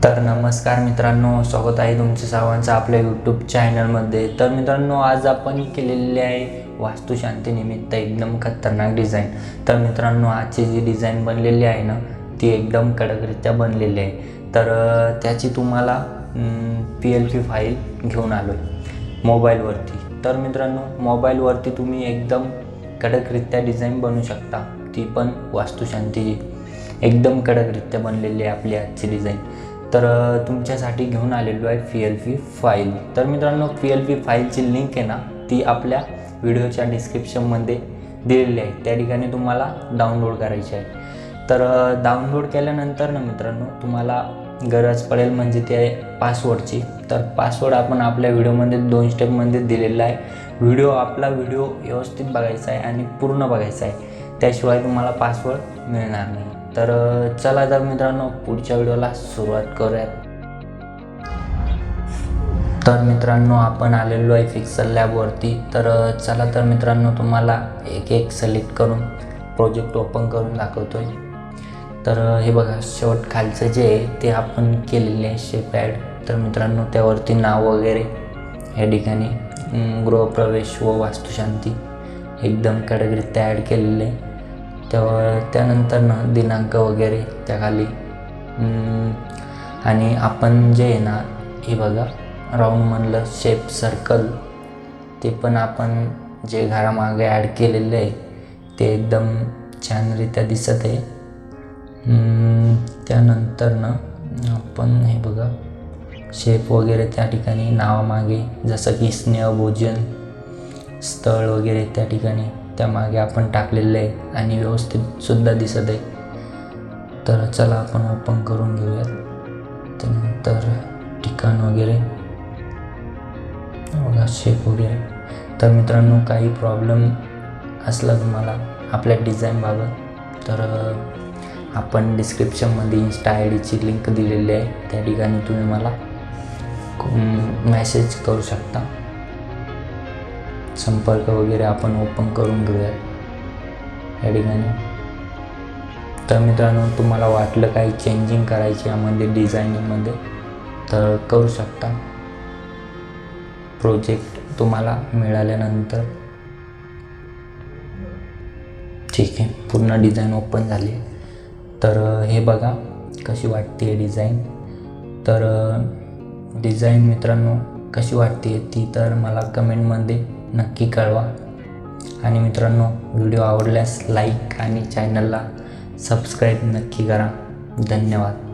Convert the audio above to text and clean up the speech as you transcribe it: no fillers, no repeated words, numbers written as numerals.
तर नमस्कार मित्रांनो, स्वागत आहे तुमचं सर्वांचं आपल्या यूट्यूब चॅनलमध्ये। तर मित्रांनो, आज आपण केलेली आहे वास्तुशांतीनिमित्त एकदम खतरनाक डिझाईन। तर मित्रांनो, आजची जी डिझाईन बनलेली आहे ना, ती एकदम कडकरीत्या बनलेली आहे। तर त्याची तुम्हाला PLP फाईल घेऊन आलो आहे मोबाईलवरती। तर मित्रांनो, मोबाईलवरती तुम्ही एकदम कडकरीत्या डिझाईन बनवू शकता, ती पण वास्तुशांतीची एकदम कडकरीत्या बनलेली आहे आपली आजची डिझाईन। तर तुमच्यासाठी घेऊन आलेलो आहे PLP फाईल। तर मित्रांनो, PLP फाईलची लिंक आहे ना, ती आपल्या व्हिडिओच्या डिस्क्रिप्शनमध्ये दिलेली आहे, त्या ठिकाणी तुम्हाला डाउनलोड करायची आहे। तर डाउनलोड केल्यानंतर ना मित्रांनो, तुम्हाला गरज पडेल म्हणजे ते पासवर्डची। तर पासवर्ड आपण आपल्या व्हिडिओमध्ये 2 स्टेपमध्ये दिलेला आहे। आपला व्हिडिओ व्यवस्थित बघायचा आहे आणि पूर्ण बघायचा आहे, त्याशिवाय तुम्हाला पासवर्ड मिळणार नाही। तर चला तर मित्रांनो, पुढच्या व्हिडिओला सुरुवात करूयात। तर मित्रांनो, आपण आलेलो आहे पिक्सल लॅबवरती। तर चला तर मित्रांनो, तुम्हाला एक एक सिलेक्ट करून प्रोजेक्ट ओपन करून दाखवतोय। तर हे बघा, शेवट खालचं जे आहे ते आपण केलेले आहे शेप ॲड। तर मित्रांनो, त्यावरती नाव वगैरे या ठिकाणी गृहप्रवेश व वास्तुशांती एकदम कडकरीत्या ॲड केलेले आहे। त्यानंतर ना दिनांक वगैरे त्याखाली, आणि आपण जे आहे ना, हे बघा राऊंड म्हणलं शेप सर्कल, ते पण आपण जे घरामागे ॲड केलेलं आहे ते एकदम छानरित्या दिसत आहे। त्यानंतर ना आपण हे बघा शेप वगैरे त्या ठिकाणी नावामागे, जसं की स्नेहभोजन स्थळ वगैरे त्या ठिकाणी त्यामागे आपण टाकलेलं आहे आणि व्यवस्थित सुद्धा दिसत आहे। तर चला आपण ओपन करून घेऊयात। त्यानंतर ठिकाण वगैरे बघा, शेप वगैरे। तर मित्रांनो, काही प्रॉब्लेम असला तुम्हाला आपल्या डिझाईनबाबत, तर आपण डिस्क्रिप्शनमध्ये इंस्टा IDची लिंक दिलेली आहे, त्या ठिकाणी तुम्ही मला मेसेज करू शकता। संपर्क वगैरे आपण ओपन करून घेऊयात या ठिकाणी। तर मित्रांनो, तुम्हाला वाटलं काही चेंजिंग करायची यामध्ये डिझाईनिंगमध्ये, तर करू शकता। प्रोजेक्ट तुम्हाला मिळाल्यानंतर ठीक आहे, पूर्ण डिझाईन ओपन झाली। तर हे बघा कशी वाटते डिझाईन। तर डिझाईन मित्रांनो कशी वाटते ती तर मला कमेंटमध्ये नक्की कळवा। आणि मित्रांनो, व्हिडिओ आवडल्यास लाईक आणि चॅनलला सबस्क्राईब नक्की करा। धन्यवाद।